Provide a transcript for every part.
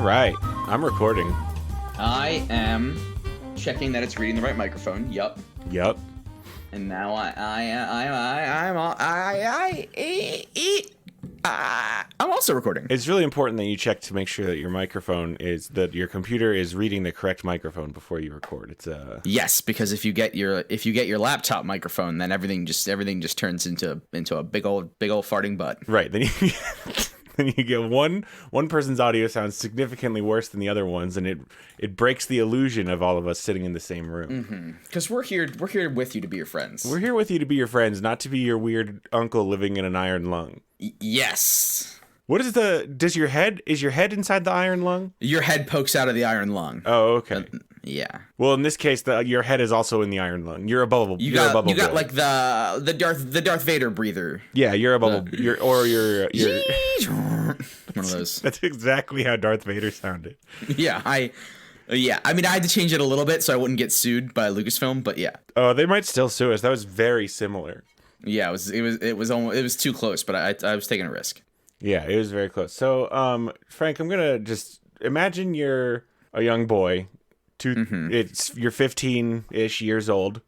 right, I'm recording. I am checking that it's reading the right microphone. Yup. Yup. And now I'm also recording. It's really important that you check to make sure that your computer is reading the correct microphone before you record. It's Yes, because if you get your laptop microphone, then everything just turns into a big old farting butt. Right. Then you get one person's audio sounds significantly worse than the other one's, and it breaks the illusion of all of us sitting in the same room. Because we're here with you to be your friends. We're here with you to be your friends, not to be your weird uncle living in an iron lung. Yes. What is is your head inside the iron lung? Your head pokes out of the iron lung. Oh, okay. Yeah. Well, in this case, your head is also in the iron lung. You're a bubble. You got like the Darth Vader breather. Yeah, you're a bubble. You're one of those. That's exactly how Darth Vader sounded. Yeah, I mean, I had to change it a little bit so I wouldn't get sued by Lucasfilm, but yeah. Oh, they might still sue us. That was very similar. Yeah, it was too close, but I was taking a risk. Yeah, it was very close. So, Frank, I'm gonna just imagine you're a young boy. You're 15-ish years old,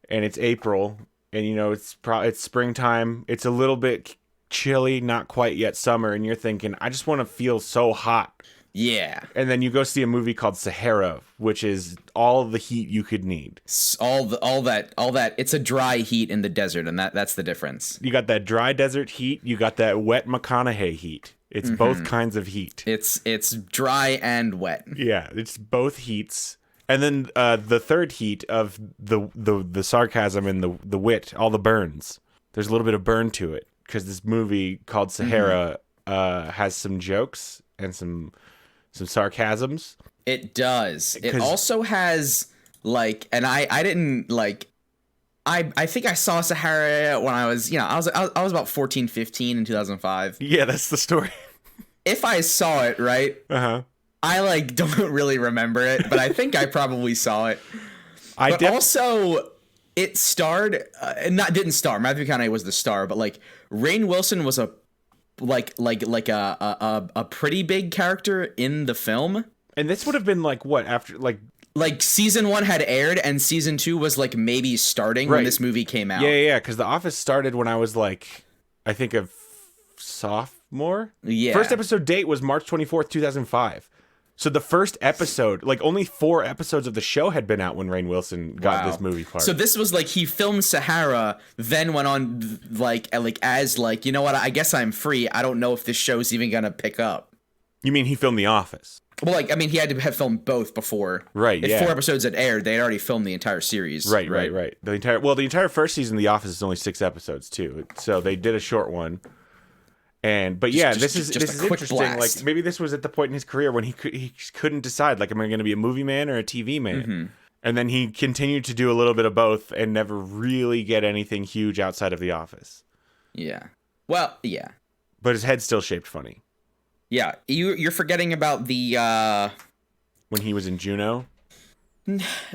and it's April, and it's springtime. It's a little bit chilly, not quite yet summer, and you're thinking, I just want to feel so hot. Yeah. And then you go see a movie called Sahara, which is all the heat you could need. All that. It's a dry heat in the desert, and that's the difference. You got that dry desert heat. You got that wet McConaughey heat. It's both kinds of heat. It's dry and wet. Yeah, it's both heats. And then the third heat of the sarcasm and the wit, all the burns. There's a little bit of burn to it because this movie called Sahara has some jokes and some sarcasms. It does. It also has and I didn't I think I saw Sahara when I was about 14, 15 in 2005. Yeah, that's the story. If I saw it, right? I don't really remember it, but I think I probably saw it. Also, it starred didn't star. Matthew McConaughey was the star, but Rainn Wilson was a a pretty big character in the film. And this would have been what after season 1 had aired and season 2 was maybe starting when this movie came out. Yeah, because The Office started when I was I think a sophomore. Yeah. First episode date was March 24th, 2005. So the first episode, only 4 episodes of the show had been out when Rainn Wilson got this movie part. So this was he filmed Sahara, then went on as you know what, I guess I'm free. I don't know if this show's even gonna pick up. You mean he filmed The Office? Well, I mean, he had to have filmed both before. Right, if 4 episodes had aired, they had already filmed the entire series. Right. The entire first season of The Office is only 6 episodes too. So they did a short one. This is interesting. Blast. Maybe this was at the point in his career when he couldn't decide. Am I going to be a movie man or a TV man? And then he continued to do a little bit of both and never really get anything huge outside of The Office. Yeah. Well, yeah. But his head's still shaped funny. Yeah, you're forgetting about the when he was in Juno.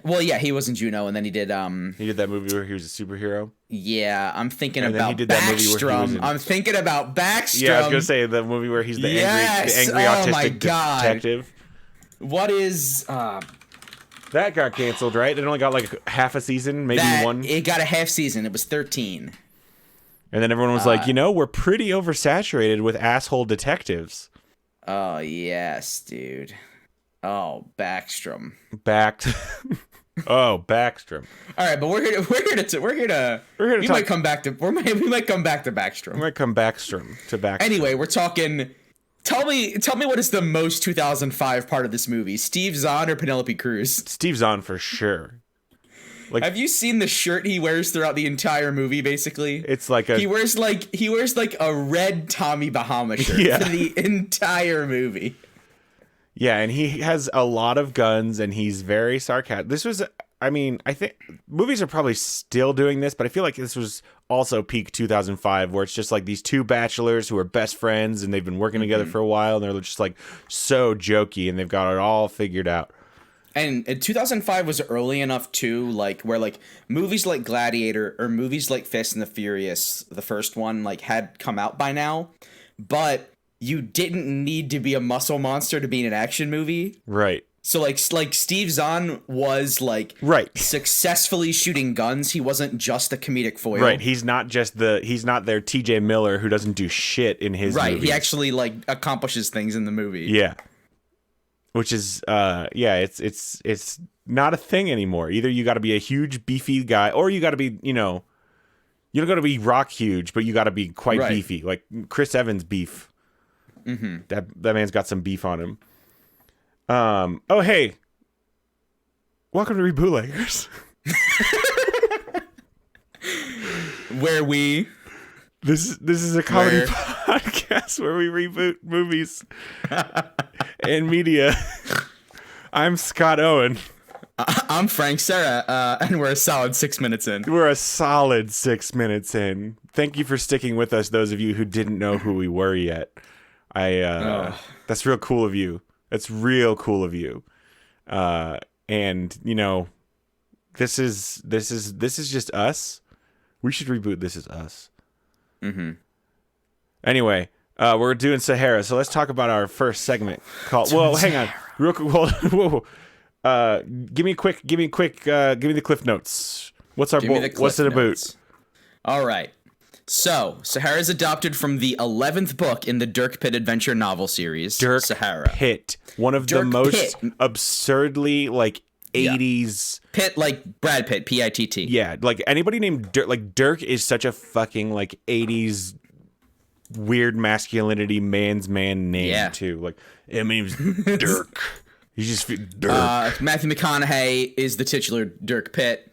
Well, yeah, he was in Juno, and then he did that movie where he was a superhero. Yeah, I'm thinking about Backstrom. I'm thinking about Backstrom. Yeah, I was gonna say the movie where he's the angry autistic detective. What is that got canceled, right? It only got half a season, maybe one. It got a half season. It was 13. And then everyone was we're pretty oversaturated with asshole detectives. Oh yes, dude. Oh, Backstrom. Oh, Backstrom. All right, but we're here to we might come back to Backstrom. We might come Backstrom to Backstrom. Anyway, we're talking. Tell me what is the most 2005 part of this movie? Steve Zahn or Penelope Cruz? Steve Zahn for sure. Have you seen the shirt he wears throughout the entire movie? Basically, it's he wears a red Tommy Bahama shirt for the entire movie. Yeah, and he has a lot of guns, and he's very sarcastic. I think movies are probably still doing this, but I feel like this was also peak 2005, where it's just these two bachelors who are best friends, and they've been working together for a while, and they're just so jokey, and they've got it all figured out. And 2005 was early enough too, where movies like Gladiator or movies like Fast and the Furious, the first one, had come out by now, but you didn't need to be a muscle monster to be in an action movie. Right. So like Steve Zahn was like successfully shooting guns. He wasn't just a comedic foil. Right. He's not their TJ Miller who doesn't do shit in his movies. He actually like accomplishes things in the movie. Yeah. Which is it's not a thing anymore. Either you got to be a huge beefy guy, or you got to be, you don't got to be rock huge, but you got to be quite beefy. Like Chris Evans beef. Mm-hmm. That man's got some beef on him. Oh hey, welcome to Rebootleggers. Where we this is a comedy podcast where we reboot movies and media. I'm Scott Owen. I'm Frank Serra, and we're a solid 6 minutes in. We're a solid 6 minutes in. Thank you for sticking with us, those of you who didn't know who we were yet. That's real cool of you. That's real cool of you. And this is just us. We should reboot This Is Us. Mm-hmm. Anyway, we're doing Sahara, so let's talk about our first segment called. Well, hang on, real quick. Whoa. Give me the Cliff Notes. What's it about? All right. So, Sahara is adopted from the 11th book in the Dirk Pitt adventure novel series, Sahara. Pitt, one of the most absurdly 80s Pitt, like Brad Pitt, Pitt. Yeah, like anybody named Dirk, like Dirk is such a fucking 80s weird masculinity man's man name too. Like, my name's Dirk. He's just Dirk. Matthew McConaughey is the titular Dirk Pitt.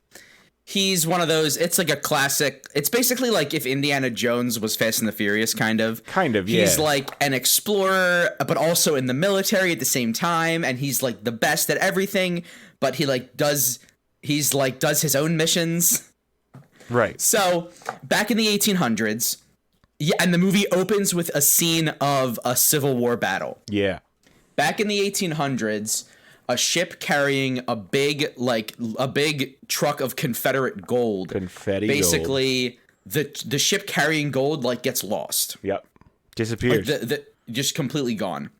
He's one of those, it's like a classic, it's basically like if Indiana Jones was Fast and the Furious, kind of. Yeah. He's like an explorer, but also in the military at the same time, and he's like the best at everything, but he does his own missions. Right. So, back in the 1800s, and the movie opens with a scene of a Civil War battle. Yeah. Back in the 1800s, a ship carrying a big truck of Confederate gold. Basically, the ship carrying gold gets lost. Yep, disappears. Just completely gone.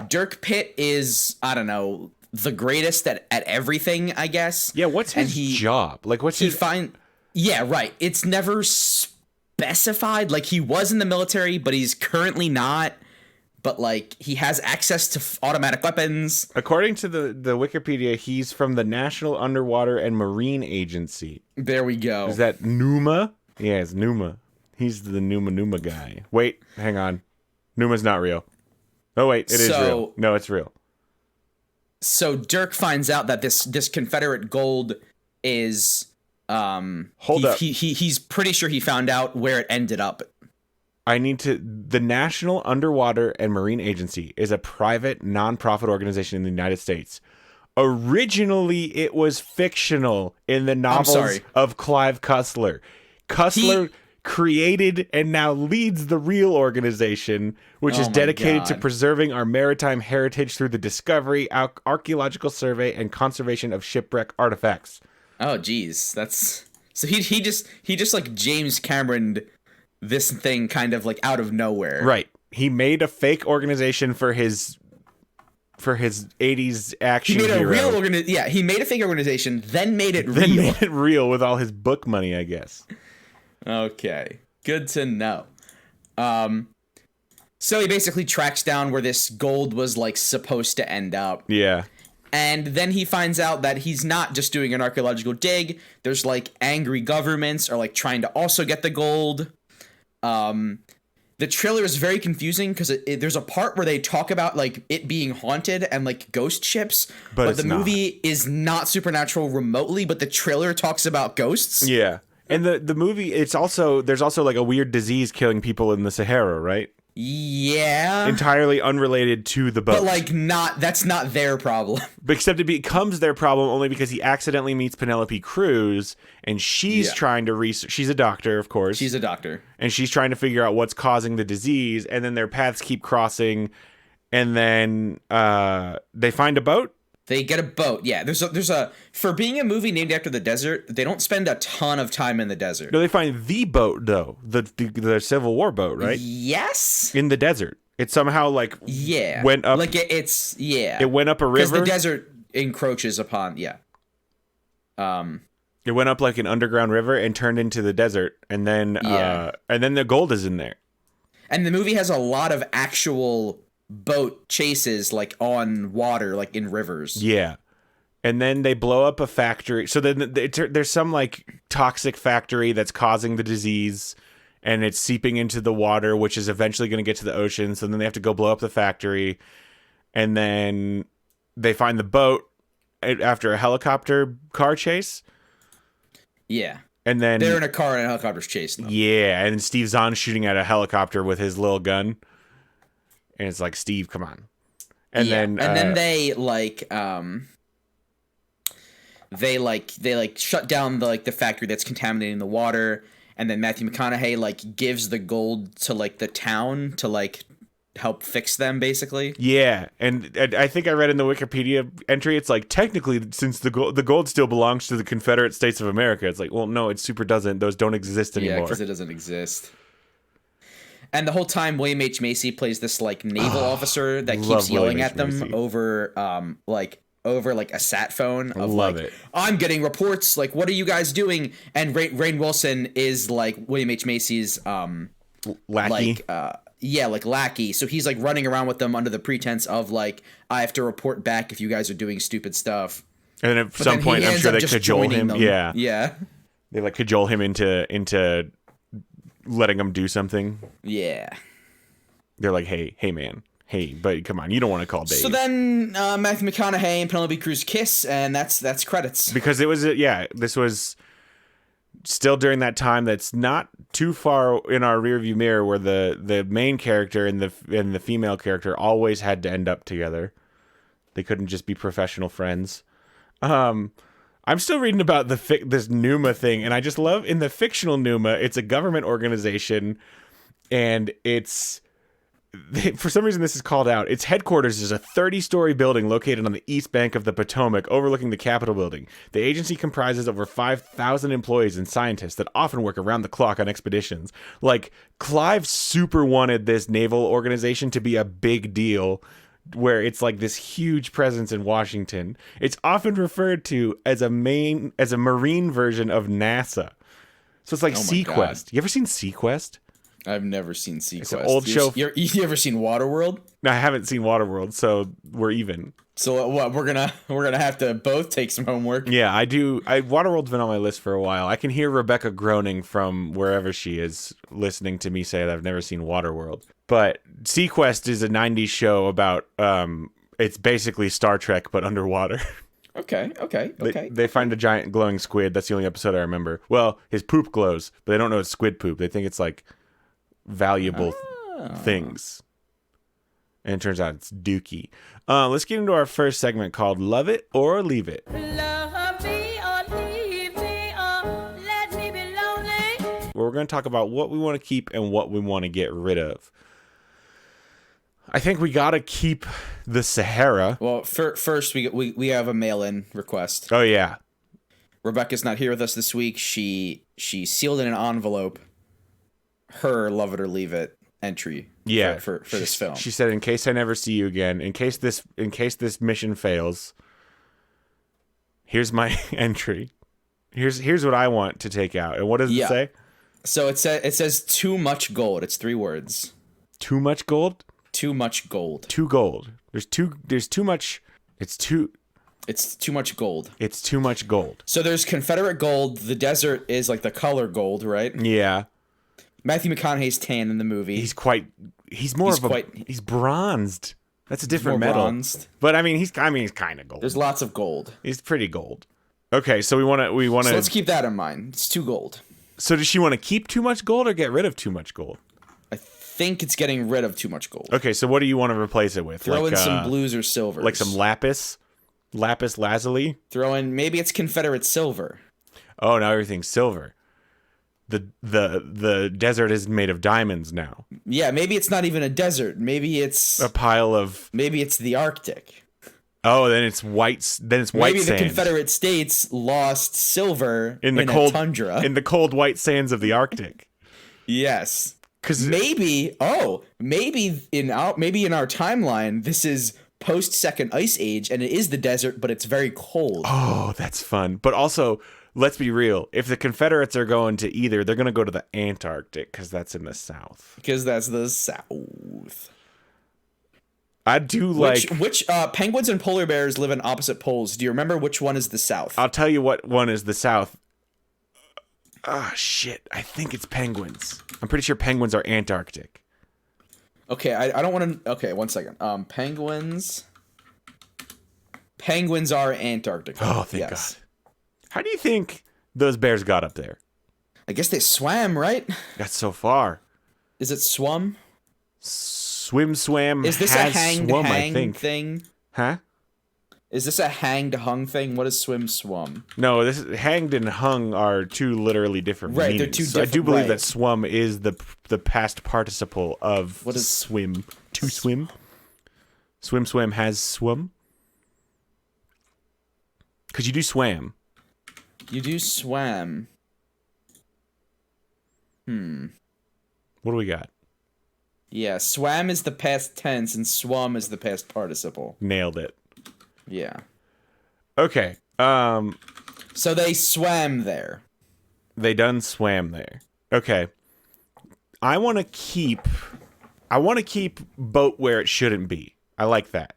Dirk Pitt is, I don't know, the greatest at everything, I guess. Yeah, what's his job? Yeah, right. It's never specified. Like, he was in the military, but he's currently not. But, he has access to automatic weapons. According to the Wikipedia, he's from the National Underwater and Marine Agency. There we go. Is that Numa? Yeah, it's Numa. He's the Numa guy. Wait, hang on. Numa's not real. Oh, wait, it is real. No, it's real. So Dirk finds out that this Confederate gold is... Hold up. He's pretty sure he found out where it ended up. The National Underwater and Marine Agency is a private, non-profit organization in the United States. Originally, it was fictional in the novels of Clive Cussler. Cussler created and now leads the real organization, which is dedicated to preserving our maritime heritage through the discovery, archaeological survey, and conservation of shipwreck artifacts. Oh, geez. So he just James Cameron'd this thing kind of out of nowhere. Right. He made a fake organization for his 80s action hero. He made a fake organization, then made it real. Then made it real with all his book money, I guess. Okay. Good to know. So he basically tracks down where this gold was supposed to end up. Yeah. And then he finds out that he's not just doing an archaeological dig. There's angry governments are trying to also get the gold. The trailer is very confusing because there's a part where they talk about it being haunted and ghost ships, but the movie is not supernatural remotely, but the trailer talks about ghosts. Yeah. And the movie, there's also a weird disease killing people in the Sahara, right? Yeah. Entirely unrelated to the boat. But that's not their problem. Except it becomes their problem only because he accidentally meets Penelope Cruz and she's trying to research. She's a doctor, of course. She's a doctor. And she's trying to figure out what's causing the disease, and then their paths keep crossing, and then they find a boat. They get a boat. Yeah, there's a for being a movie named after the desert, they don't spend a ton of time in the desert. No, they find the boat though, the Civil War boat, right? Yes. In the desert. It somehow like went up. Like it's It went up a river. Because the desert encroaches upon It went up like an underground river and turned into the desert, and then the gold is in there. And the movie has a lot of actual boat chases, like on water, like in rivers. Yeah. And then they blow up a factory. So then there's some like toxic factory that's causing the disease, and it's seeping into the water, which is eventually going to get to the ocean. So then they have to go blow up the factory, and then they find the boat after a helicopter car chase. Yeah. And then they're in a car and a helicopter's chasing them. Yeah, and Steve Zahn's shooting at a helicopter with his little gun. And it's like, Steve, come on. And then they shut down the factory that's contaminating the water, and then Matthew McConaughey like gives the gold to like the town to like help fix them, basically. Yeah, and I think I read in the Wikipedia entry, it's like, technically, since the gold still belongs to the Confederate States of America. It's like, well, no, it super doesn't. Those don't exist anymore. Yeah, because it doesn't exist. And the whole time, William H. Macy plays this like naval officer that keeps yelling at them over a sat phone of I'm getting reports, like, what are you guys doing? And Rainn Wilson is like William H. Macy's lackey. Lackey. So he's like running around with them under the pretense of like, I have to report back if you guys are doing stupid stuff. And then at some point, I'm sure they cajole him. Them. Yeah. They like cajole him into letting him do something. Yeah. They're like, hey man, but come on, you don't want to call Dave. So then Matthew McConaughey and Penelope Cruz kiss, and that's credits. Because it was this was still during that time that's not too far in our rearview mirror, where the main character and the female character always had to end up together. They couldn't just be professional friends. I'm still reading about this Numa thing, and I just love, in the fictional Numa, it's a government organization, and for some reason this is called out. Its headquarters is a 30-story building located on the east bank of the Potomac, overlooking the Capitol building. The agency comprises over 5,000 employees and scientists that often work around the clock on expeditions. Like, Clive super wanted this naval organization to be a big deal, where it's like this huge presence in Washington. It's often referred to as a marine version of NASA. So it's like Sequest. You ever seen Sequest? I've never seen Sequest. It's an old show. You ever seen Waterworld? No, I haven't seen Waterworld, so we're even. So what? We're gonna have to both take some homework. Yeah, I do. Waterworld's been on my list for a while. I can hear Rebecca groaning from wherever she is, listening to me say that I've never seen Waterworld. But Sequest is a 90s show about, it's basically Star Trek, but underwater. Okay. They find a giant glowing squid. That's the only episode I remember. Well, his poop glows, but they don't know it's squid poop. They think it's like valuable things. And it turns out it's dookie. Let's get into our first segment called Love It or Leave It. Love me or leave me or let me be lonely. Where we're going to talk about what we want to keep and what we want to get rid of. I think we got to keep the Sahara. Well, first we have a mail-in request. Oh, yeah. Rebecca's not here with us this week. She sealed in an envelope her Love It or Leave It entry for this film. She said, in case I never see you again, in case this mission fails, here's my entry. Here's what I want to take out. And what does it say? So it says too much gold. It's 3 words. Too much gold? Too much gold. Too gold. There's too much. It's too much gold. It's too much gold. So there's Confederate gold. The desert is like the color gold, right? Yeah. Matthew McConaughey's tan in the movie. He's bronzed. That's a different metal. Bronzed. But he's kind of gold. There's lots of gold. He's pretty gold. Okay, so we want to. So let's keep that in mind. It's too gold. So does she want to keep too much gold or get rid of too much gold? I think it's getting rid of too much gold. Okay, so what do you want to replace it with? Throw in some blues or silvers. Like some lapis lazuli? Throw in, maybe it's Confederate silver. Oh, now everything's silver. The desert is made of diamonds now. Yeah, maybe it's not even a desert. Maybe it's a pile of. Maybe it's the Arctic. Oh, then it's white. Then it's white. Maybe sands. The Confederate States lost silver in the cold tundra. In the cold white sands of the Arctic. Yes. Because maybe in our timeline, this is post second ice age, and it is the desert, but it's very cold. Oh, that's fun. But also, let's be real. If the Confederates are going to either, they're going to go to the Antarctic because that's in the south. Because that's the south. I do like... Which penguins and polar bears live in opposite poles. Do you remember which one is the south? I'll tell you what one is the south. Ah, shit. I think it's penguins. I'm pretty sure penguins are Antarctic. Okay, I don't want to... Okay, one second. Penguins are Antarctic. Oh, thank God. How do you think those bears got up there? I guess they swam, right? Got so far. Is it swum? Swam. Is this has a hanged swum, hang I think. thing? Huh? Is this a hanged hung thing? What is swum? No, this is, hanged and hung are two literally different meanings. They're two different. I do believe that swum is the past participle of what is swim. To swim. Swim has swum. Because you do swam. You do swam. What do we got? Yeah, swam is the past tense and swum is the past participle. Nailed it. Yeah. Okay. So they swam there. They done swam there. Okay. I want to keep boat where it shouldn't be. I like that.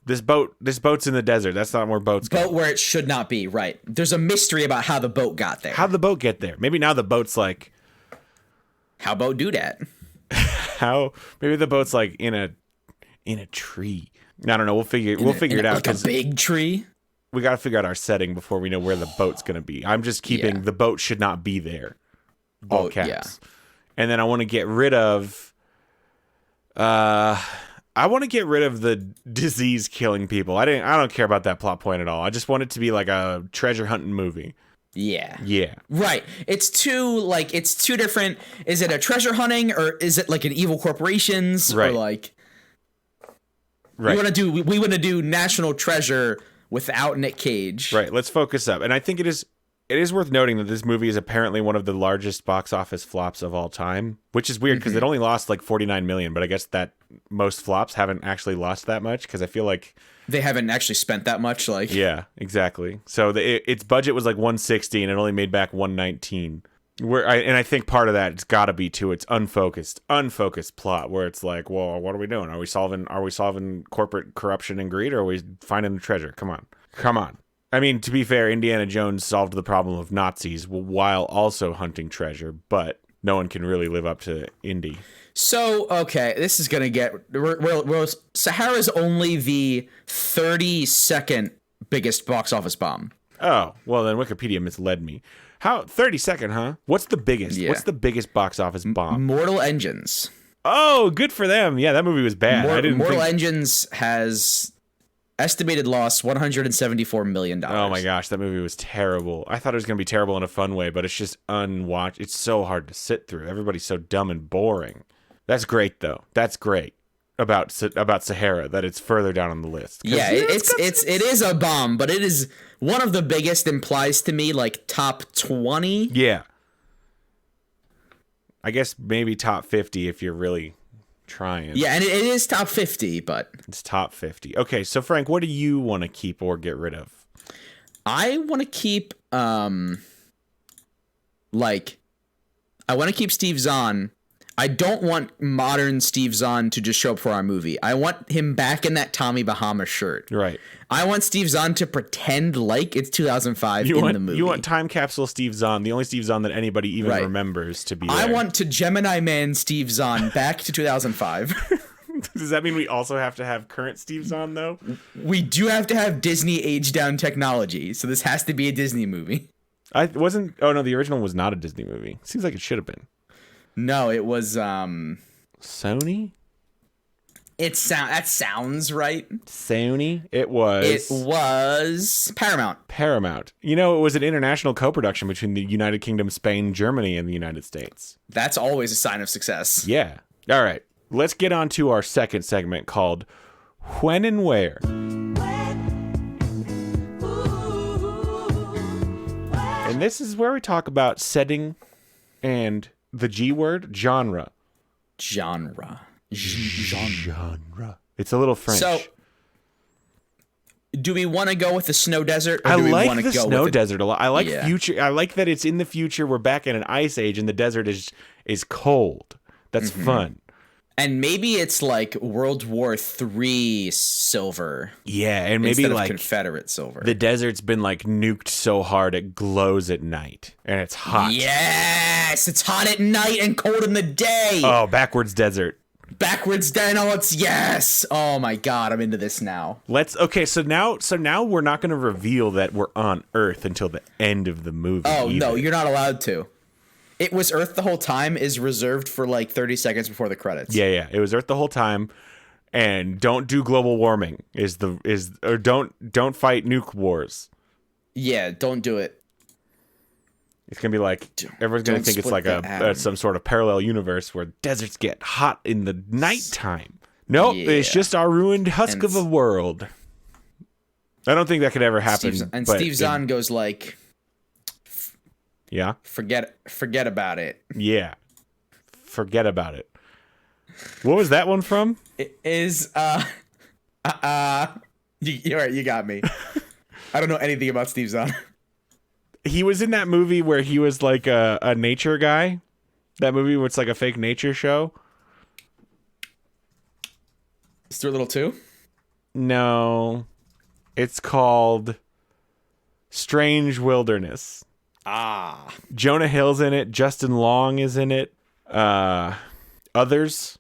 This boat's in the desert. That's not where boats go. Boat where it should not be, right. There's a mystery about how the boat got there. How'd the boat get there? Maybe now the boat's like... How boat do that? Maybe the boat's like in a tree. I don't know. We'll figure it out. Like a big tree? We got to figure out our setting before we know where the boat's going to be. I'm just keeping the boat should not be there. All caps. Yeah. And then I want to get rid of... I want to get rid of the disease killing people. I don't care about that plot point at all. I just want it to be like a treasure hunting movie. Yeah. Yeah. Right. It's two different. Is it a treasure hunting or is it like an evil corporations? Right. Or like. Right. We want to do National Treasure without Nick Cage. Right. Let's focus up. And I think it is worth noting that this movie is apparently one of the largest box office flops of all time, which is weird because it only lost like 49 million. But I guess that most flops haven't actually lost that much because I feel like they haven't actually spent that much. Like, yeah, exactly. So its budget was like 160 and it only made back 119. I think part of that it's got to be to its unfocused plot where it's like, well, what are we doing? Are we solving corporate corruption and greed, or are we finding the treasure? Come on. I mean, to be fair, Indiana Jones solved the problem of Nazis while also hunting treasure, but no one can really live up to Indy. So, okay, this is going to get... Sahara's only the 32nd biggest box office bomb. Oh, well, then Wikipedia misled me. How? 32nd, huh? What's the biggest? Yeah. What's the biggest box office bomb? Mortal Engines. Oh, good for them. Yeah, that movie was bad. Mortal Engines has... estimated loss $174 million. Oh my gosh, that movie was terrible. I thought it was going to be terrible in a fun way, but it's just unwatched. It's so hard to sit through. Everybody's so dumb and boring. That's great though. That's great about Sahara that it's further down on the list. Yeah, it is a bomb, but it is one of the biggest. Implies to me like top 20. Yeah. I guess maybe top 50 if you're really trying. Yeah, and it is top 50, but it's top 50. Okay, so Frank, what do you want to keep or get rid of? I want to keep I want to keep Steve Zahn. I don't want modern Steve Zahn to just show up for our movie. I want him back in that Tommy Bahama shirt. Right. I want Steve Zahn to pretend like it's 2005 the movie. You want time capsule Steve Zahn, the only Steve Zahn that anybody even remembers to be there. I want to Gemini Man Steve Zahn back to 2005. Does that mean we also have to have current Steve Zahn, though? We do have to have Disney age down technology, so this has to be a Disney movie. Oh no, the original was not a Disney movie. Seems like it should have been. No, it was Sony? That sounds right. Sony? It was Paramount. You know, it was an international co-production between the United Kingdom, Spain, Germany, and the United States. That's always a sign of success. Yeah. All right. Let's get on to our second segment called When and Where. And this is where we talk about setting and the G word, genre. Genre. It's a little French. So, do we want to go with the snow desert? Or I do we like want to the go snow with desert a lot. I like future. I like that it's in the future. We're back in an ice age, and the desert is cold. That's fun. And maybe it's like World War III silver. Yeah, and maybe like Confederate silver. The desert's been like nuked so hard it glows at night, and it's hot. Yes, it's hot at night and cold in the day. Oh, backwards desert. Backwards then. Oh, it's yes. Oh my God, I'm into this now. So now we're not going to reveal that we're on Earth until the end of the movie. Oh no, you're not allowed to. It was Earth the whole time is reserved for like 30 seconds before the credits. Yeah. It was Earth the whole time, and don't do global warming or don't fight nuke wars. Yeah, don't do it. It's gonna be like everyone's gonna think it's like some sort of parallel universe where deserts get hot in the nighttime. Nope, it's just our ruined husk of a world. I don't think that could ever happen. Steve Zahn goes like, "Yeah, forget about it." Yeah, forget about it. What was that one from? It is you got me. I don't know anything about Steve Zahn. He was in that movie where he was like a nature guy. That movie where it's like a fake nature show. Stuart Little 2? No. It's called Strange Wilderness. Ah. Jonah Hill's in it. Justin Long is in it. Others.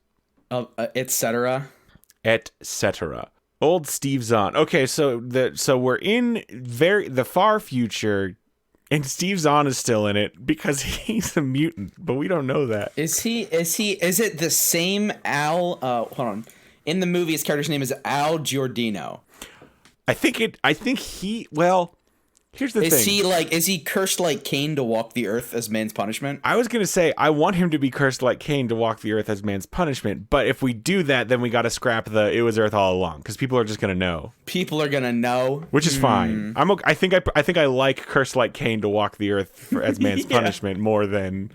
Etc. Etc. Old Steve Zahn. Okay, so we're in the far future. And Steve Zahn is still in it because he's a mutant, but we don't know that. Is it the same Al? Hold on. In the movie, his character's name is Al Giordino. Here's the thing. Is he cursed like Cain to walk the earth as man's punishment? I was going to say, I want him to be cursed like Cain to walk the earth as man's punishment. But if we do that, then we got to scrap it was earth all along because people are just going to know. People are going to know. Which is fine. I'm okay. I think I like cursed like Cain to walk the earth as man's punishment more than...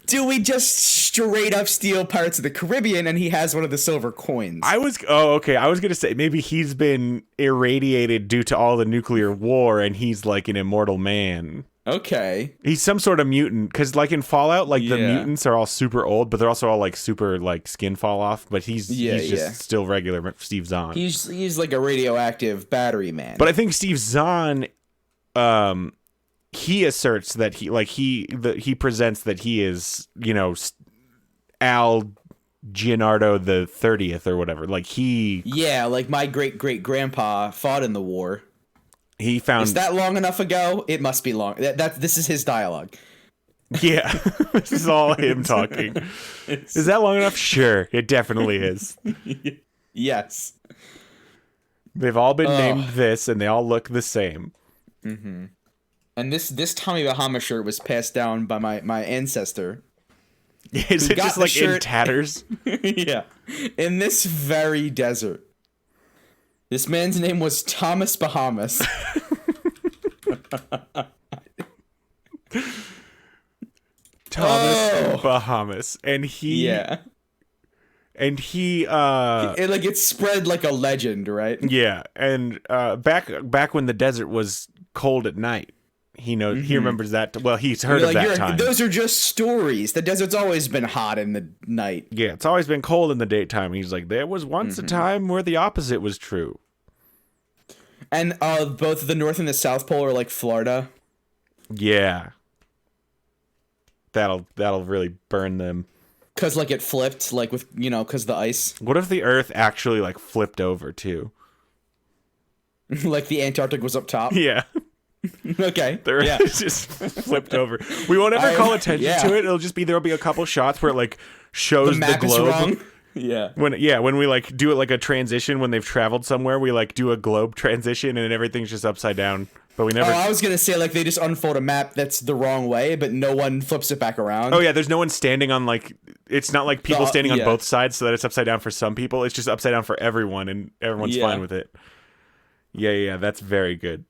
Do we just straight up steal Pirates of the Caribbean and he has one of the silver coins? I was going to say maybe he's been irradiated due to all the nuclear war and he's like an immortal man. Okay. He's some sort of mutant because like in Fallout, like the mutants are all super old, but they're also all like super like skin fall off. But he's just still regular Steve Zahn. He's like a radioactive battery man. But I think Steve Zahn, he asserts that he presents that he is, Al Gianardo the 30th or whatever. Like like my great grandpa fought in the war. He found... Is that long enough ago? It must be long. This is his dialogue. Yeah, this is all him talking. Is that long enough? Sure, it definitely is. Yes. They've all been named this, and they all look the same. Mm-hmm. And this Tommy Bahama shirt was passed down by my ancestor. Is it just like in tatters? Yeah. In this very desert. This man's name was Thomas Bahamas. Thomas Bahamas. And he... Yeah. And he it spread like a legend, right? Yeah. And back when the desert was cold at night. He knows. Mm-hmm. He remembers that. Well, he's heard of that time. Those are just stories. The desert's always been hot in the night. Yeah, it's always been cold in the daytime. He's like, there was once a time where the opposite was true. And both the North and the South Pole are like Florida. Yeah, that'll really burn them. Cause like it flipped, like with cause the ice. What if the Earth actually like flipped over too? Like the Antarctic was up top. Yeah. Okay. The Earth is just flipped over. We won't ever call attention to it. It'll just be there'll be a couple shots where it like shows the globe. Is wrong. Yeah. When we like do it like a transition when they've traveled somewhere, we like do a globe transition and everything's just upside down. But we never. Oh, I was gonna say like they just unfold a map that's the wrong way, but no one flips it back around. Oh yeah, there's no one standing on like it's not like people standing on both sides so that it's upside down for some people. It's just upside down for everyone and everyone's fine with it. Yeah, that's very good.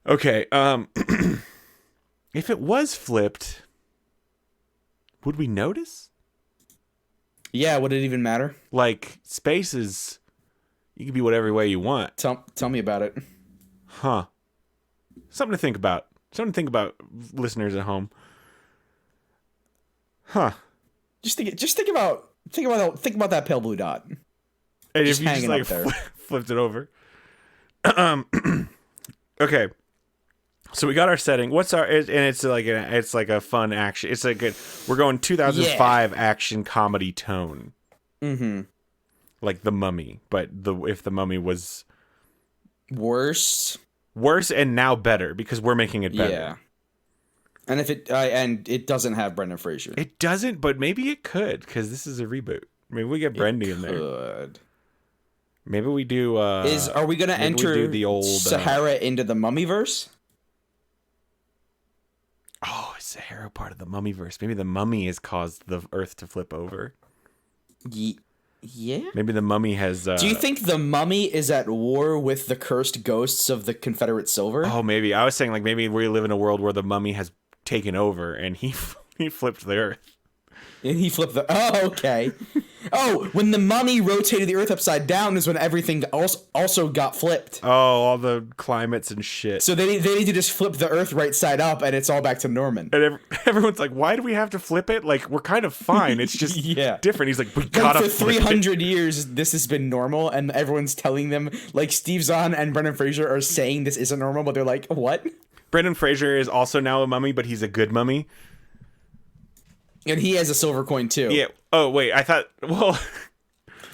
Okay, if it was flipped, would we notice? Yeah, would it even matter? Like, space is... You can be whatever way you want. Tell me about it. Huh. Something to think about. Something to think about, listeners at home. Huh. Just think about that pale blue dot. And if you just like flipped it over. Okay. So we got our setting. What's our, and it's like a fun action. It's like we're going 2005 action comedy tone. Mm-hmm. Like The Mummy, but if The Mummy was worse and now better because we're making it better. Yeah. And if it doesn't have Brendan Fraser. It doesn't, but maybe it could because this is a reboot. Maybe we get Brendan in there. Could. Maybe we do. Are we gonna enter the old Sahara into the Mummyverse? Oh, is Sahara part of the Mummyverse? Maybe the Mummy has caused the Earth to flip over. Yeah. Maybe the Mummy has. Do you think the Mummy is at war with the cursed ghosts of the Confederate Silver? Oh, maybe. I was saying like maybe we live in a world where the Mummy has taken over and he flipped the Earth. And he flipped the... Oh, okay. Oh, when the Mummy rotated the Earth upside down is when everything also got flipped. Oh, all the climates and shit. So they need to just flip the Earth right side up and it's all back to Norman. And everyone's like, why do we have to flip it? Like, we're kind of fine. It's just different. He's like, we gotta flip it. For 300 years, this has been normal and everyone's telling them, like Steve Zahn and Brendan Fraser are saying this isn't normal, but they're like, what? Brendan Fraser is also now a mummy, but he's a good mummy. And he has a silver coin too. Yeah. Oh, wait. I thought, well...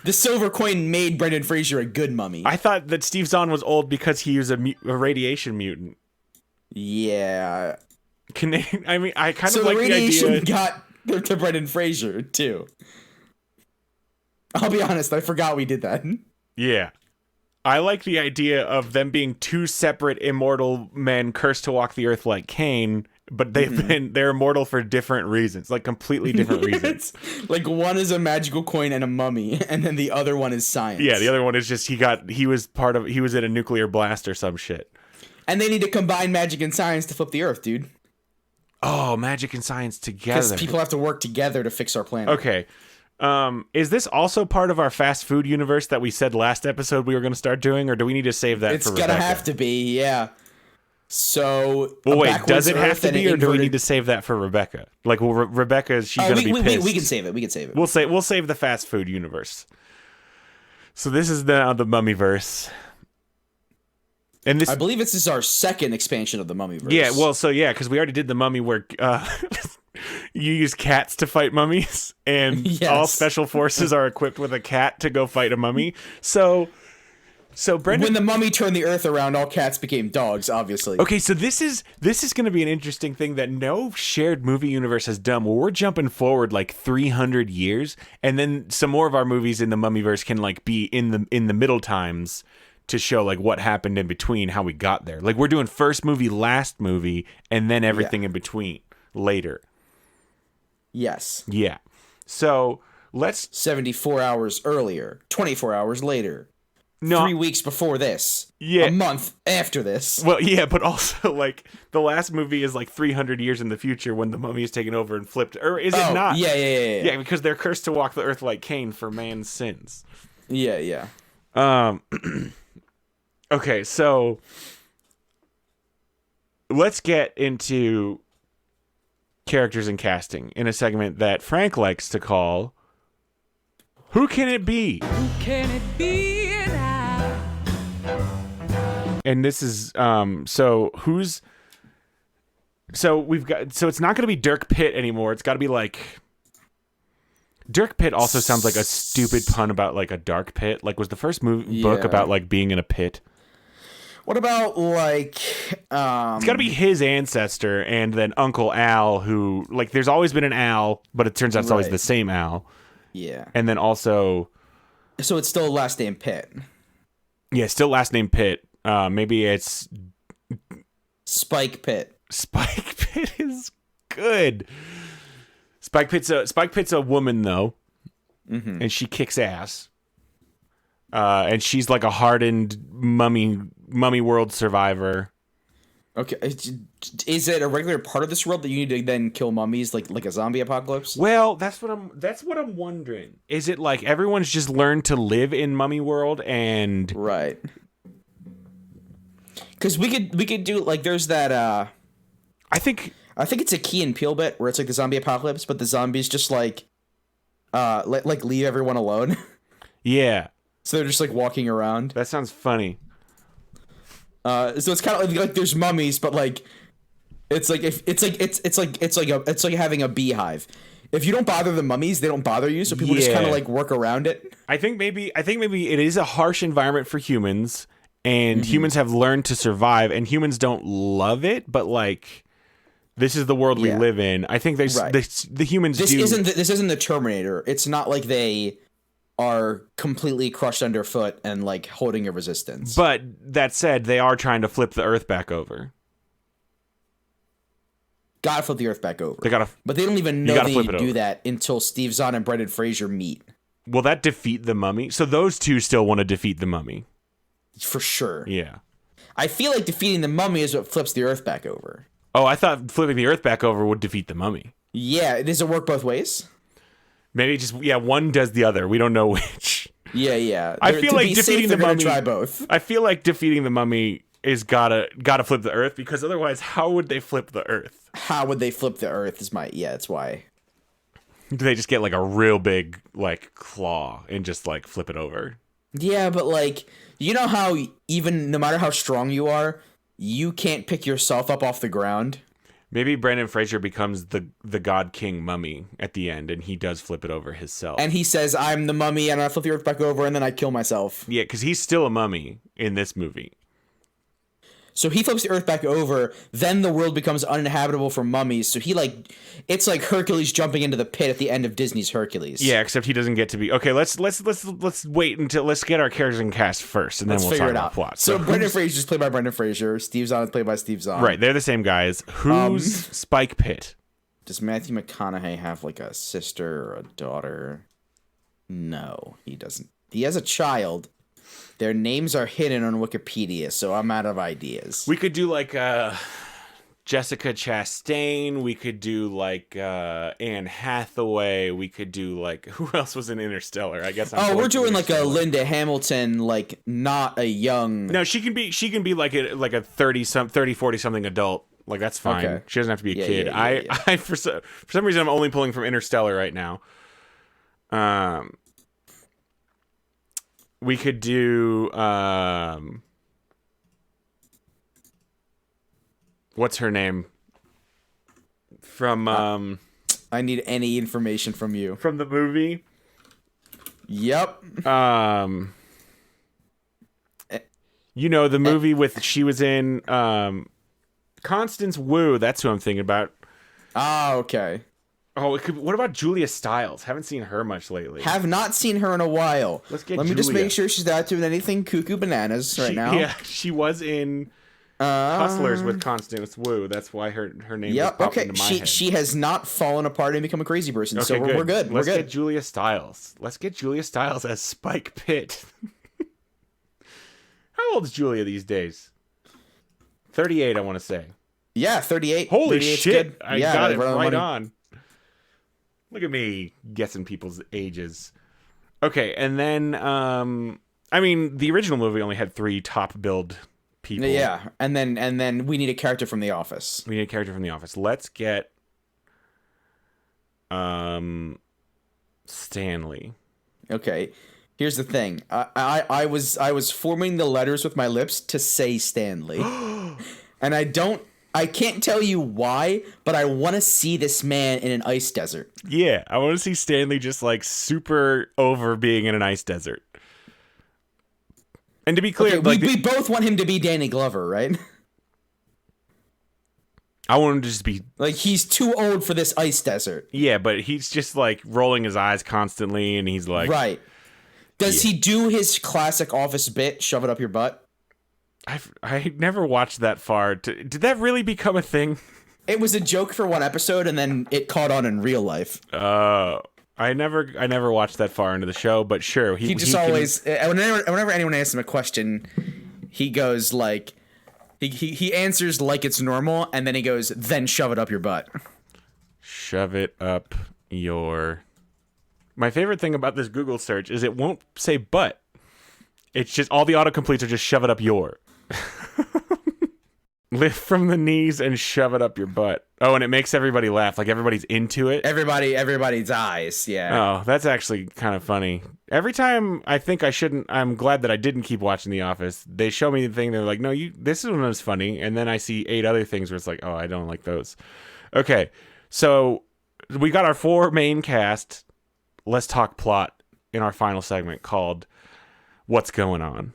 The silver coin made Brendan Fraser a good mummy. I thought that Steve Zahn was old because he was a radiation mutant. Yeah. I mean, I kind of like the idea... So the radiation got to Brendan Fraser too. I'll be honest, I forgot we did that. Yeah. I like the idea of them being two separate immortal men cursed to walk the earth like Cain, but they're immortal for different reasons, like completely different reasons. Like one is a magical coin and a mummy, and then the other one is science. Yeah, the other one is just he was in a nuclear blast or some shit. And they need to combine magic and science to flip the earth, dude. Oh, magic and science together. Because people have to work together to fix our planet. Okay. Is this also part of our fast food universe that we said last episode we were going to start doing, or do we need to save that for Rebecca? It's going to have to be, yeah. So, well, wait, does it have to be, or do we need to save that for Rebecca? Like, well, Rebecca, is she going to be pissed? We can save it. We'll save the fast food universe. So this is now the Mummyverse. And this, I believe this is our second expansion of the Mummyverse. Yeah, well, because we already did the Mummy where you use cats to fight mummies, and all special forces are equipped with a cat to go fight a mummy. So Brendan, when the Mummy turned the earth around, all cats became dogs, obviously. Okay, so this is going to be an interesting thing that no shared movie universe has done. Where we're jumping forward like 300 years, and then some more of our movies in the Mummyverse can like be in the middle times to show like what happened in between, how we got there. Like we're doing first movie, last movie, and then everything in between later. Yes. Yeah. So let's 74 hours earlier, 24 hours later. No, 3 weeks before this. Yeah. A month after this. Well, yeah, but also, like, the last movie is, like, 300 years in the future when the mummy is taken over and flipped. Or is it not? Yeah. Yeah, because they're cursed to walk the earth like Cain for man's sins. Yeah. Okay, so let's get into characters and casting in a segment that Frank likes to call Who Can It Be? Who can it be now? And this is so it's not going to be Dirk Pitt anymore. It's got to be like Dirk Pitt also sounds like a stupid pun about like a dark pit. Like was the first book about like being in a pit? What about like it's got to be his ancestor and then Uncle Al, who like there's always been an Al, but it turns out it's always the same Al. Yeah. And then also so it's still last name Pitt. Yeah, still last name Pitt. Maybe it's Spike Pitt. Spike Pitt is good. Spike Pitt's a woman though. Mm-hmm. And she kicks ass. And she's like a hardened mummy world survivor. Okay, is it a regular part of this world that you need to then kill mummies like a zombie apocalypse? Well, that's what I'm wondering. Is it like everyone's just learned to live in mummy world and right? Because we could do like there's that. I think it's a Key and Peele bit where it's like the zombie apocalypse, but the zombies just like leave everyone alone. Yeah. So they're just like walking around. That sounds funny. So it's kind of like there's mummies, but like it's like having a beehive. If you don't bother the mummies, they don't bother you. So people just kind of like work around it. I think maybe it is a harsh environment for humans, and humans have learned to survive, and humans don't love it, but like this is the world we live in. I think there's the humans. This isn't the Terminator. It's not like they are completely crushed underfoot and like holding a resistance. But that said, they are trying to flip the Earth back over. Gotta flip the Earth back over. But they don't even know they need to do that until Steve Zahn and Brendan Fraser meet. Will that defeat the Mummy? So those two still want to defeat the Mummy. For sure. Yeah. I feel like defeating the Mummy is what flips the Earth back over. Oh, I thought flipping the Earth back over would defeat the Mummy. Yeah, does it work both ways? Maybe just one does the other. We don't know which. Yeah. I feel like defeating the Mummy. Try both. I feel like defeating the Mummy is gotta flip the Earth, because otherwise, how would they flip the Earth? How would they flip the Earth? That's why. Do they just get like a real big like claw and just like flip it over? Yeah, but like you know how even no matter how strong you are, you can't pick yourself up off the ground. Maybe Brendan Fraser becomes the God King Mummy at the end, and he does flip it over himself. And he says, "I'm the mummy, and I flip the Earth back over, and then I kill myself." Yeah, because he's still a mummy in this movie. So he flips the Earth back over, then the world becomes uninhabitable for mummies. So it's like Hercules jumping into the pit at the end of Disney's Hercules. Yeah, except he doesn't get to be. Okay, let's wait until let's get our characters in cast first, and then we'll talk about plot. So Brendan Fraser is played by Brendan Fraser. Steve Zahn is played by Steve Zahn. Right, they're the same guys. Who's Spike Pitt? Does Matthew McConaughey have like a sister or a daughter? No, he doesn't. He has a child. Their names are hidden on Wikipedia, so I'm out of ideas. We could do like Jessica Chastain. We could do like Anne Hathaway. We could do like, who else was in Interstellar? I guess. We're doing like a Linda Hamilton, like not a young. No, she can be like a 30 40 something adult. Like that's fine. Okay. She doesn't have to be a kid. Yeah. I for some reason I'm only pulling from Interstellar right now. We could do what's her name? From I need any information from you. From the movie? Yep. You know, the movie with she was in Constance Wu, that's who I'm thinking about. Ah, okay. Oh, what about Julia Stiles? Haven't seen her much lately. Have not seen her in a while. Let me just make sure she's not doing anything cuckoo bananas now. Yeah, she was in Hustlers with Constance Wu. That's why her name just popped into my head. She has not fallen apart and become a crazy person, okay, so we're good. Let's get Julia Stiles. Let's get Julia Stiles as Spike Pitt. How old is Julia these days? 38, I want to say. Yeah, 38. Holy shit. I got it right on. Look at me guessing people's ages. Okay, and then, I mean, the original movie only had 3 top-billed people. Yeah, and then we need a character from The Office. Let's get Stanley. Okay, here's the thing. I was forming the letters with my lips to say Stanley. And I can't tell you why, but I want to see this man in an ice desert. Yeah, I want to see Stanley just like super over being in an ice desert. And to be clear, okay, we both want him to be Danny Glover, right? I want him to just be like, he's too old for this ice desert. Yeah, but he's just like rolling his eyes constantly, and he's like, right. Does he do his classic Office bit, shove it up your butt? I never watched that far. Did that really become a thing? It was a joke for one episode, and then it caught on in real life. I never watched that far into the show, but sure. He always, whenever anyone asks him a question, he goes like, He answers like it's normal, and then he goes, then shove it up your butt. Shove it up your... My favorite thing about this Google search is it won't say butt. It's just all the autocompletes are just shove it up your. Lift from the knees and shove it up your butt. Oh, and it makes everybody laugh. Like everybody's into it. Everybody dies. Yeah. Oh, that's actually kind of funny. Every time I think I shouldn't, I'm glad that I didn't keep watching The Office. They show me the thing. They're like, no, this one was funny. And then I see 8 other things where it's like, oh, I don't like those. Okay. So we got our 4 main cast. Let's talk plot in our final segment called What's Going On?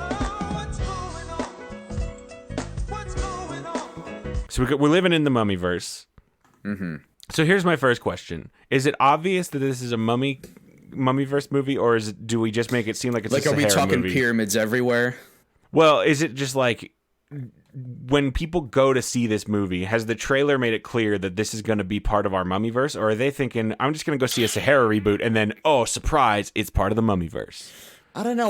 So we're living in the Mummyverse. Mm-hmm. So here's my first question: is it obvious that this is a Mummyverse movie, or do we just make it seem like it's a Sahara movie? Are we talking pyramids everywhere? Well, is it just like when people go to see this movie, has the trailer made it clear that this is going to be part of our Mummyverse, or are they thinking I'm just going to go see a Sahara reboot and then surprise, it's part of the Mummyverse? I don't know.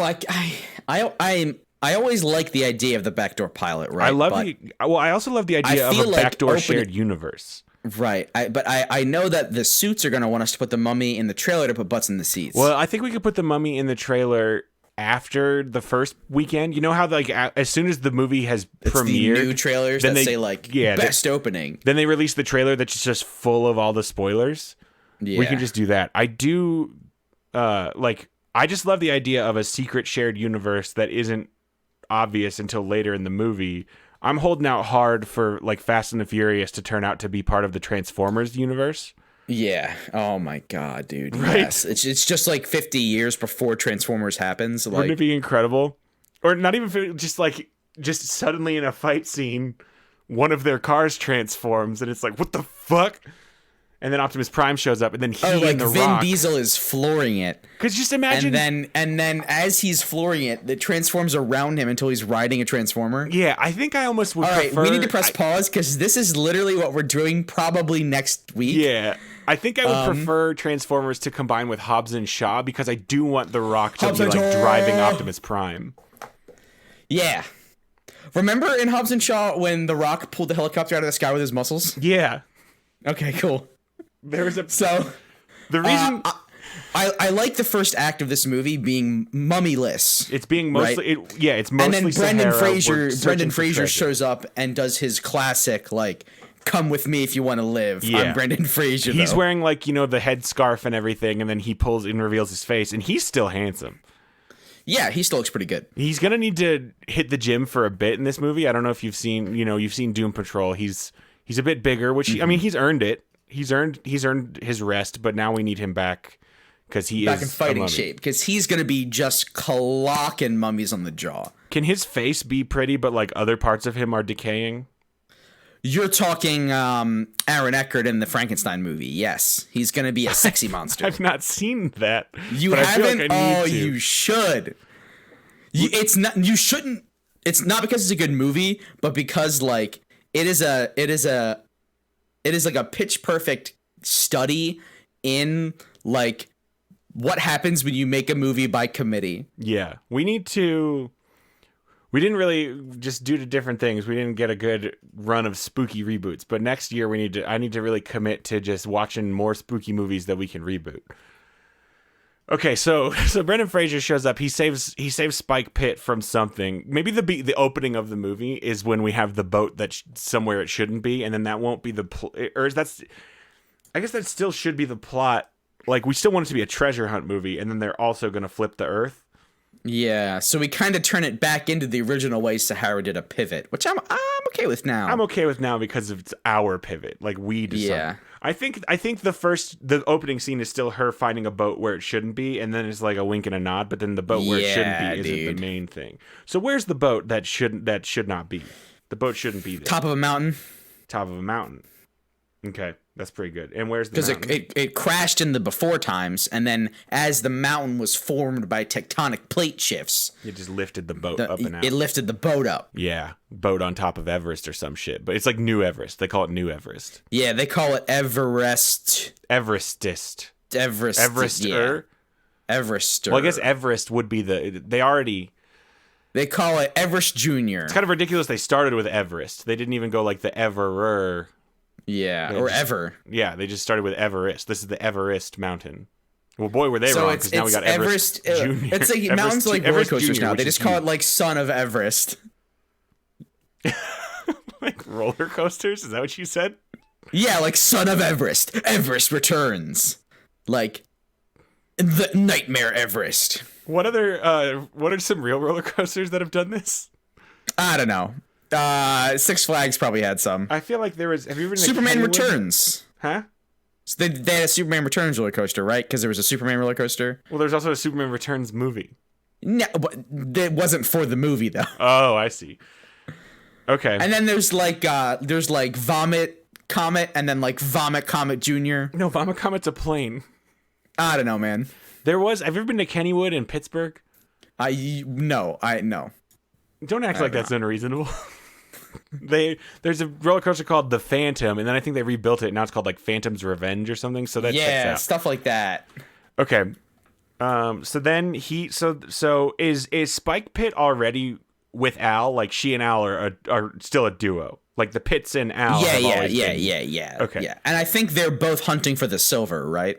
I always like the idea of the backdoor pilot, right? I also love the idea of a backdoor shared universe. Right. But I know that the suits are going to want us to put the mummy in the trailer to put butts in the seats. Well, I think we could put the mummy in the trailer after the first weekend. You know how like as soon as the movie has premiered, the new trailers that say like best opening. Then they release the trailer that's just full of all the spoilers. Yeah. We can just do that. I do I just love the idea of a secret shared universe that isn't obvious until later in the movie. I'm holding out hard for like Fast and the Furious to turn out to be part of the Transformers universe. Yeah. Oh my god, dude. Right? Yes. It's just like 50 years before Transformers happens. Wouldn't it be incredible? Or not even just suddenly in a fight scene, one of their cars transforms and it's like, what the fuck? And then Optimus Prime shows up, and then and the Vin Rock. Diesel is flooring it. Cause just imagine, and then as he's flooring it, it transforms around him until he's riding a transformer. Yeah, I think I almost would. All right, prefer, we need to press pause because this is literally what we're doing probably next week. Yeah, I think I would prefer Transformers to combine with Hobbs and Shaw because I do want the Rock to be like driving Optimus Prime. Yeah. Remember in Hobbs and Shaw when the Rock pulled the helicopter out of the sky with his muscles? Yeah. Okay, cool. There was the reason I like the first act of this movie being mummyless. It's being mostly right? It's mostly. And then Brendan Fraser shows up and does his classic like, "Come with me if you want to live." Yeah. I'm Brendan Fraser. He's wearing like the headscarf and everything, and then he pulls and reveals his face, and he's still handsome. Yeah, he still looks pretty good. He's gonna need to hit the gym for a bit in this movie. I don't know if you've seen Doom Patrol. He's a bit bigger, which I mean he's earned it. He's earned his rest, but now we need him back because he is back in fighting shape because he's going to be just clocking mummies on the jaw. Can his face be pretty, but like other parts of him are decaying? You're talking Aaron Eckhart in the Frankenstein movie. Yes, he's going to be a sexy monster. I've not seen that. You haven't? You should. It's not. You shouldn't. It's not because it's a good movie, but because like it is like a pitch perfect study in like what happens when you make a movie by committee. Yeah. We didn't really just due to different things. We didn't get a good run of spooky reboots, but next year I need to really commit to just watching more spooky movies that we can reboot. Okay, so Brendan Fraser shows up. He saves Spike Pitt from something. Maybe the opening of the movie is when we have the boat that's somewhere it shouldn't be, and then that won't be I guess that still should be the plot. Like we still want it to be a treasure hunt movie, and then they're also going to flip the Earth. Yeah, so we kind of turn it back into the original way Sahara did a pivot, which I'm okay with now. I'm okay with now because it's our pivot. Like we decided. Yeah. I think the opening scene is still her finding a boat where it shouldn't be, and then it's like a wink and a nod, but then the boat where it shouldn't be isn't the main thing. So where's the boat that should not be? The boat shouldn't be there. Top of a mountain. Top of a mountain. Okay, that's pretty good. And where's the mountain? Because it crashed in the before times, and then as the mountain was formed by tectonic plate shifts, it just lifted the boat up and out. It lifted the boat up. Yeah, boat on top of Everest or some shit. But it's like New Everest. They call it New Everest. Yeah, they call it Everest. Everestist. Everest. Everester. Yeah. Everester. Well, I guess Everest would be they already. They call it Everest Junior. It's kind of ridiculous they started with Everest. They didn't even go like the Everer. Yeah, They or just- Ever. Yeah, they just started with Everest. This is the Everest mountain. Well, boy, were they wrong, because now we got Everest Junior. It's like Everest mountains like roller Everest coasters Junior, now. which They is just call it huge. like Son of Everest. Like roller coasters? Is that what you said? Yeah, like Son of Everest. Everest returns. Like the Nightmare Everest. What are some real roller coasters that have done this? I don't know. Six Flags probably had some. I feel like there was. Have you ever been to Superman Kennywood? Returns. Huh? So they had a Superman Returns roller coaster, right? Because there was a Superman roller coaster. Well, there's also a Superman Returns movie. No, but it wasn't for the movie though. Oh, I see. Okay. And then there's like Vomit Comet, and then like Vomit Comet Junior. No, Vomit Comet's a plane. I don't know, man. There was. Have you ever been to Kennywood in Pittsburgh? No. Don't act like that's unreasonable. There's a roller coaster called the Phantom, and then I think they rebuilt it. And now it's called like Phantom's Revenge or something. So that checks out. Stuff like that. Okay. So then is Spike Pit already with Al? Like she and Al are still a duo. Like the Pits and Al. Yeah. Okay. Yeah. And I think they're both hunting for the silver, right?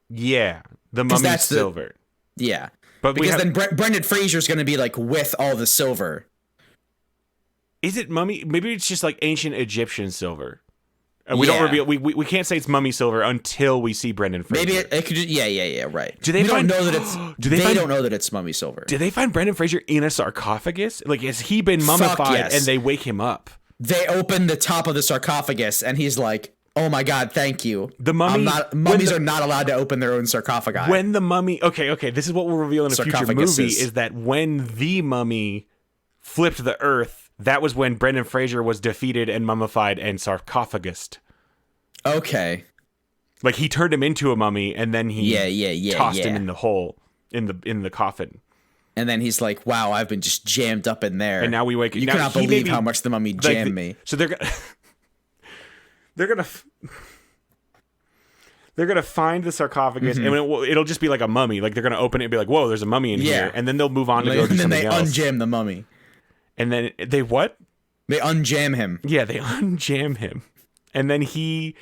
Yeah. The Mummy's silver. Yeah. But because then Brendan Fraser's going to be like with all the silver. Is it mummy? Maybe it's just like ancient Egyptian silver. We don't reveal. We can't say it's mummy silver until we see Brendan Fraser. Maybe it could. Yeah. Right. Do they don't know that it's? They don't know that it's mummy silver. Did they find Brendan Fraser in a sarcophagus? Like, has he been mummified and they wake him up? They open the top of the sarcophagus and he's like, "Oh my God, thank you." The mummy. Mummies are not allowed to open their own sarcophagi. When the mummy. Okay. This is what we'll reveal in a future movie. Is that when the mummy flipped the earth? That was when Brendan Fraser was defeated and mummified and sarcophagused. Okay. Like he turned him into a mummy and then he tossed him in the hole in the coffin. And then he's like, "Wow, I've been just jammed up in there." And now we wake up. You cannot believe how much the mummy jammed me. So they're gonna find the sarcophagus, and it'll just be like a mummy. Like they're gonna open it and be like, "Whoa, there's a mummy in here," and then they'll move on to go do something else. And then they unjam the mummy. And then they what? They unjam him. Yeah, they unjam him, and then they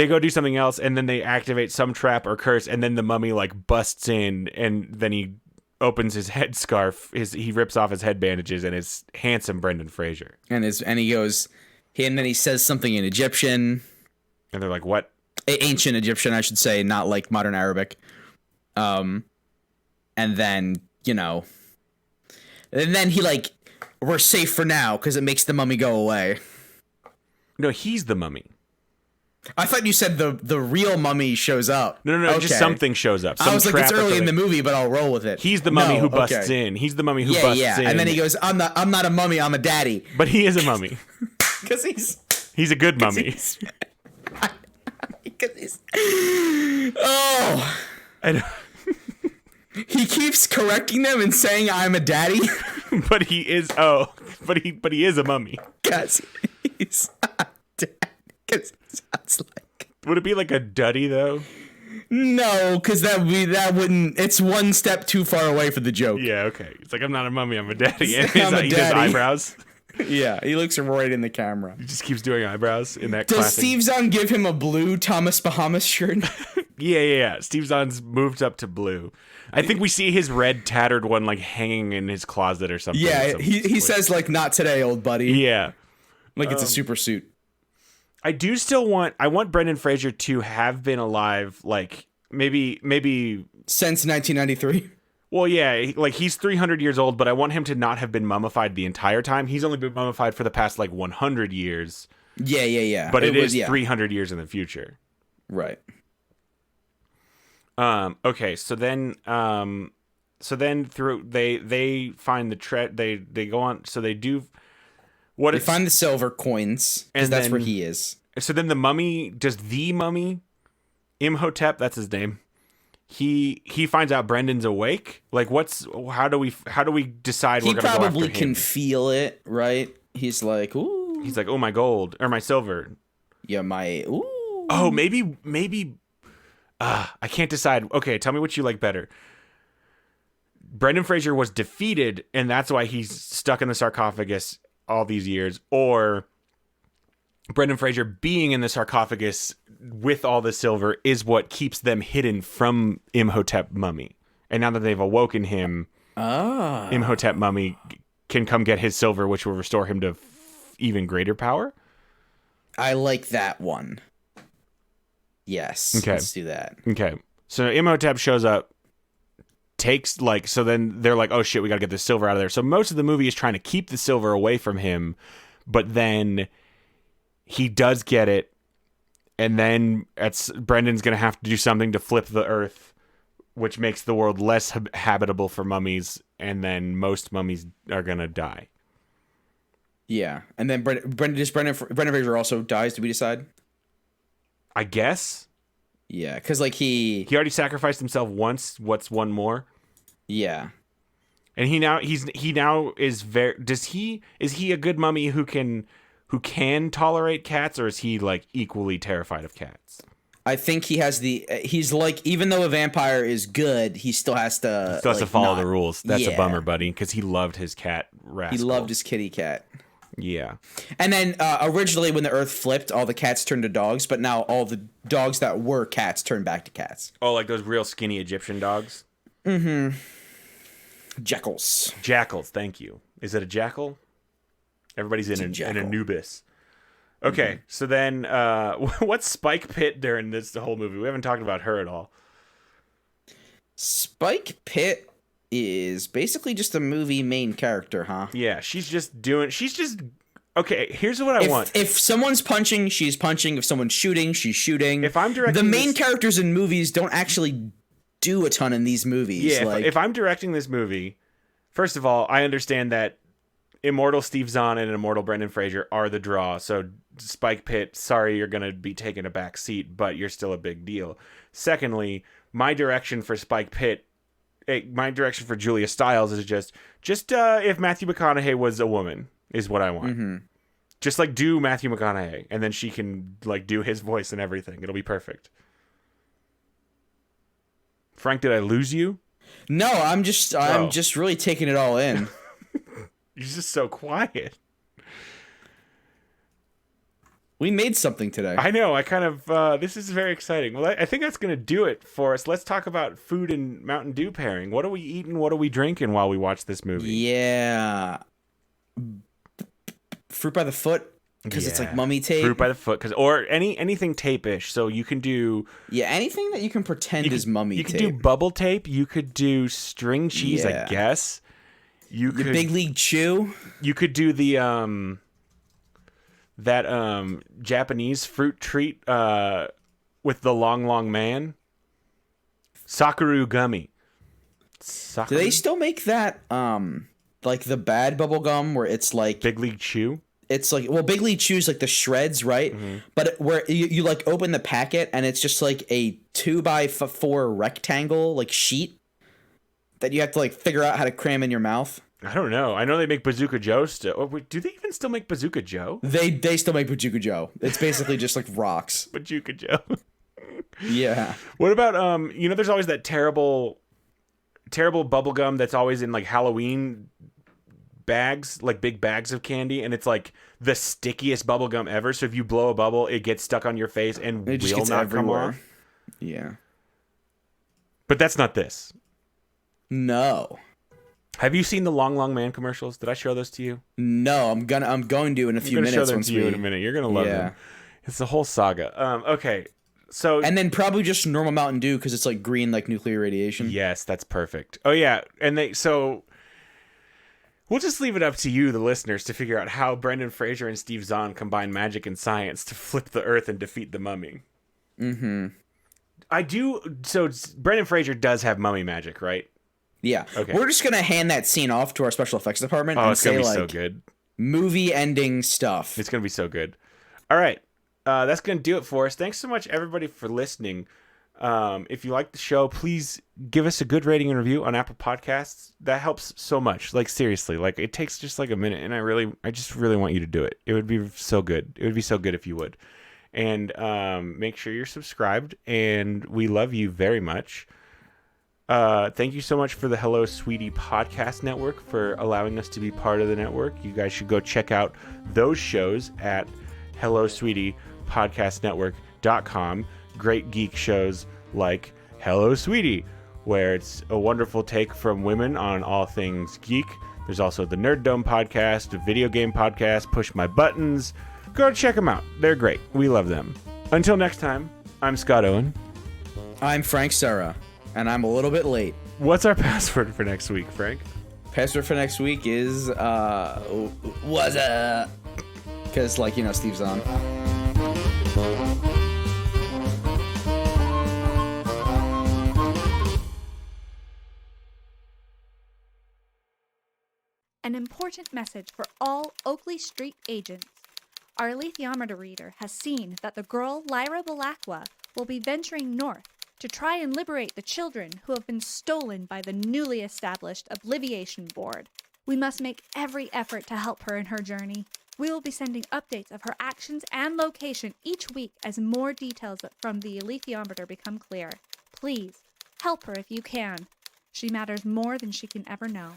go do something else, and then they activate some trap or curse, and then the mummy like busts in, and then he opens his headscarf. He rips off his head bandages, and it's handsome Brendan Fraser. And he goes, and then he says something in Egyptian. And they're like, "What?" Ancient Egyptian, I should say, not like modern Arabic. And then and then he like, "We're safe for now," because it makes the mummy go away. No, he's the mummy. I thought you said the real mummy shows up. No, okay. Just something shows up. I was like, it's early in the movie, but I'll roll with it. He's the mummy who busts in. He's the mummy who busts in. And then he goes, I'm not a mummy, I'm a daddy. But he is a mummy. Because he's a good mummy. He keeps correcting them and saying I'm a daddy. But he is but he is a mummy. Because he's a daddy. Because it sounds like. Would it be like a duddy though? No, because that wouldn't. It's one step too far away for the joke. Yeah, okay. It's like I'm not a mummy, I'm a daddy. And he does eyebrows. Yeah, he looks right in the camera. He just keeps doing eyebrows in that. Does Steve Zahn give him a blue Thomas Bahamas shirt? Yeah. Steve Zahn's moved up to blue. I think we see his red tattered one like hanging in his closet or something. Yeah, he says like, "Not today, old buddy." Yeah, like it's a super suit. I do still want. I want Brendan Fraser to have been alive, like maybe since 1993. Well, yeah, like he's 300 years old, but I want him to not have been mummified the entire time. He's only been mummified for the past like 100 years. Yeah. But it is 300 years in the future. Right. Okay, so then through they find the they go on, so they do what they find the silver coins, because that's where he is. So then the mummy Imhotep, that's his name. He finds out Brendan's awake. Like, how do we decide we're gonna go after him? He probably can feel it, right? He's like, ooh. He's like, oh, my gold or my silver. Yeah, my ooh. Oh, maybe. I can't decide. Okay, tell me what you like better. Brendan Fraser was defeated, and that's why he's stuck in the sarcophagus all these years, or Brendan Fraser being in the sarcophagus with all the silver is what keeps them hidden from Imhotep Mummy. And now that they've awoken him, Imhotep Mummy can come get his silver, which will restore him to even greater power. I like that one. Yes. Okay. Let's do that. Okay. So Imhotep shows up, so then they're like, oh shit, we gotta get this silver out of there. So most of the movie is trying to keep the silver away from him, but then he does get it, and then Brendan's gonna have to do something to flip the earth, which makes the world less habitable for mummies, and then most mummies are gonna die. Yeah, and then Brendan Fraser also dies. Did we decide? I guess. Yeah, because like he already sacrificed himself once. What's one more? Yeah, and he now is very. Is he a good mummy who can tolerate cats, or is he like equally terrified of cats? I think he's like, even though a vampire is good, he still has to follow the rules. That's a bummer, buddy, because he loved his cat Rascal. He loved his kitty cat. Yeah. And then originally when the earth flipped, all the cats turned to dogs, but now all the dogs that were cats turned back to cats. Oh, like those real skinny Egyptian dogs? Mm-hmm. Jackals, thank you. Is it a jackal? Everybody's in Anubis. Okay, So then what's Spike Pitt during this whole movie? We haven't talked about her at all. Spike Pitt is basically just a movie main character, huh? Yeah, okay, here's what I want. If someone's punching, she's punching. If someone's shooting, she's shooting. If I'm directing the main characters in movies don't actually do a ton in these movies. Yeah, if I'm directing this movie, first of all, I understand that immortal Steve Zahn and immortal Brendan Fraser are the draw. So Spike Pitt, sorry you're going to be taking a back seat, but you're still a big deal. Secondly, my direction for Spike Pitt, my direction for Julia Stiles is just if Matthew McConaughey was a woman is what I want. Mm-hmm. Just like do Matthew McConaughey, and then she can like do his voice and everything. It'll be perfect. Frank, did I lose you? No, I'm just really taking it all in. You're just so quiet. We made something today. I know. I kind of, this is very exciting. Well, I think that's going to do it for us. Let's talk about food and Mountain Dew pairing. What are we eating? What are we drinking while we watch this movie? Yeah. Fruit by the foot. Because it's like mummy tape. Fruit by the foot. Or anything tape-ish. So you can do... Yeah, anything that you can pretend is mummy tape. You could do bubble tape. You could do string cheese, I guess. The Big League Chew. You could do the... that Japanese fruit treat with the long man. Sakura gummy. Do they still make that like the bad bubble gum where it's like Big League Chew? It's like, well, Big League Chew's like the shreds, right? Mm-hmm. But where you like open the packet and it's just like a 2x4 rectangle like sheet that you have to like figure out how to cram in your mouth. I don't know. I know they make Bazooka Joe still. Oh, do they even still make Bazooka Joe? They still make Bazooka Joe. It's basically just like rocks. Bazooka Joe. Yeah. What about there's always that terrible bubble gum that's always in like Halloween bags, like big bags of candy, and it's like the stickiest bubble gum ever. So if you blow a bubble, it gets stuck on your face and it will not come off. Yeah. But that's not this. No. Have you seen the Long Man commercials? Did I show those to you? No, I'm going to in a few minutes. Show them to you in a minute. You're gonna love them. It's the whole saga. Okay, so and then probably just normal Mountain Dew because it's like green, like nuclear radiation. Yes, that's perfect. Oh yeah, and we'll just leave it up to you, the listeners, to figure out how Brendan Fraser and Steve Zahn combine magic and science to flip the earth and defeat the mummy. Mm-hmm. I do. So Brendan Fraser does have mummy magic, right? Yeah. Okay. We're just gonna hand that scene off to our special effects department. Oh, and it's gonna be like, so good. Movie ending stuff. It's gonna be so good. All right, that's gonna do it for us. Thanks so much, everybody, for listening. If you like the show, please give us a good rating and review on Apple Podcasts. That helps so much. Like seriously, like it takes just like a minute, and I just really want you to do it. It would be so good. It would be so good if you would. And make sure you're subscribed. And we love you very much. Thank you so much for the Hello Sweetie Podcast Network for allowing us to be part of the network. You guys should go check out those shows at hellosweetiepodcastnetwork.com. Great geek shows like Hello Sweetie, where it's a wonderful take from women on all things geek. There's also the Nerd Dome podcast, a video game podcast, Push My Buttons. Go check them out. They're great. We love them. Until next time, I'm Scott Owen. I'm Frank Sahara, and I'm a little bit late. What's our password for next week, Frank? Password for next week is, what's up? Because, Steve's on. An important message for all Oakley Street agents. Our alethiometer reader has seen that the girl Lyra Balakwa will be venturing north to try and liberate the children who have been stolen by the newly established Obliviation Board. We must make every effort to help her in her journey. We will be sending updates of her actions and location each week as more details from the alethiometer become clear. Please, help her if you can. She matters more than she can ever know.